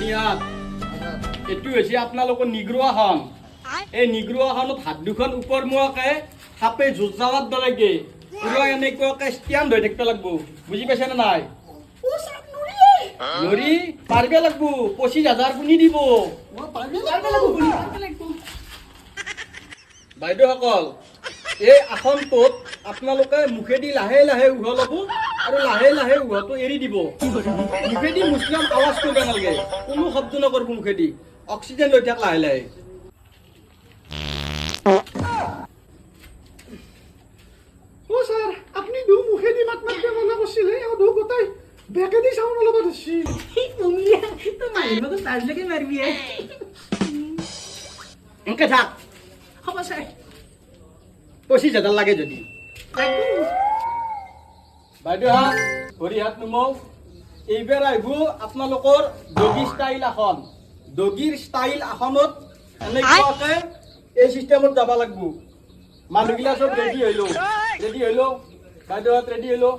ইয়াত এইটো হৈছে আপোনালোকৰ নিগ্ৰোৱাখন এই নিগ্ৰোৱাখনত হাত দুখন ওপৰমুৱাকে সাপে যুঁজ যাৱাৰ দৰেকে পুৰা এনেকুৱাকে ষ্টেণ্ড হৈ থাকিব লাগিব বুজি পাইছে নে নাই নৰি পাৰিব লাগিব 25,000 কোনি দিব বাইদেউসকল এই আসনটোত আপোনালোকে মুখেদি লাহে লাহে উঘ ল'ব আৰু লাহে লাহে উঘটো এৰি দিব মুখেদি মুছলিম আৱাজ কৰিব নালাগে কোনো শব্দ নকৰিব মুখেদি অক্সিজেন লৈ থাক লাহে লাহে ও স্যার আপনি দু মুখেদি মাত মারতে মনে করছিলে ও দু কোথায় বেকেদি সাউন্ড লবা দিছি তুমি তো মারিব তো সাজলেকে মারবি এনেকে থাক হ'ব স্যার 25,000 লাগে যদি বাইদেউ হাত ভৰি হাত নুমাও এইবাৰ আহিব আপোনালোকৰ ডগি ষ্টাইল আসন ডগিৰ ষ্টাইল আসনত এনেকুৱাকে এই চিষ্টেমত যাব লাগিব মানুহগিলা চব ৰেডি হৈ লওঁ বাইদেউ হাত ৰেডি হৈ লওঁ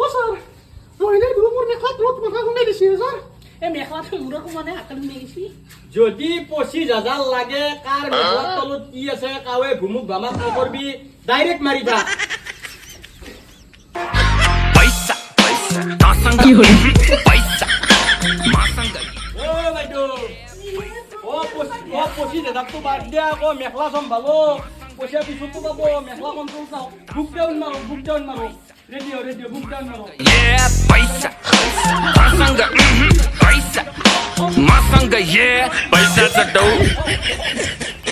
ও স্যাৰ ৰইলে দু মোৰ মেখা দ্ৰুত মাথা ঘুমে দিছি স্যাৰ এই মেখলাটো মূৰৰ সমানে হাতত নিয়ে গৈছি যদি 25,000 লাগে কাৰ মেঘৰ তলত কি আছে কাৱে ভুমুক ভামাক নকৰবি ডাইৰেক্ট মাৰি থাক पैसा पैसा तासंग पैसा मासंग ও বাইদেউ ও 25,000 তো বাদ দিয়া আকৌ মেখলা চম্ভালো পইচা পিছতো পাব মেখলা কন্ট্ৰল চাও বুক ডাউন মাৰো ৰেডি বুক ডাউন মাৰো yeah पैसा तासंग पैसा मासंग yeah पैसा चा डो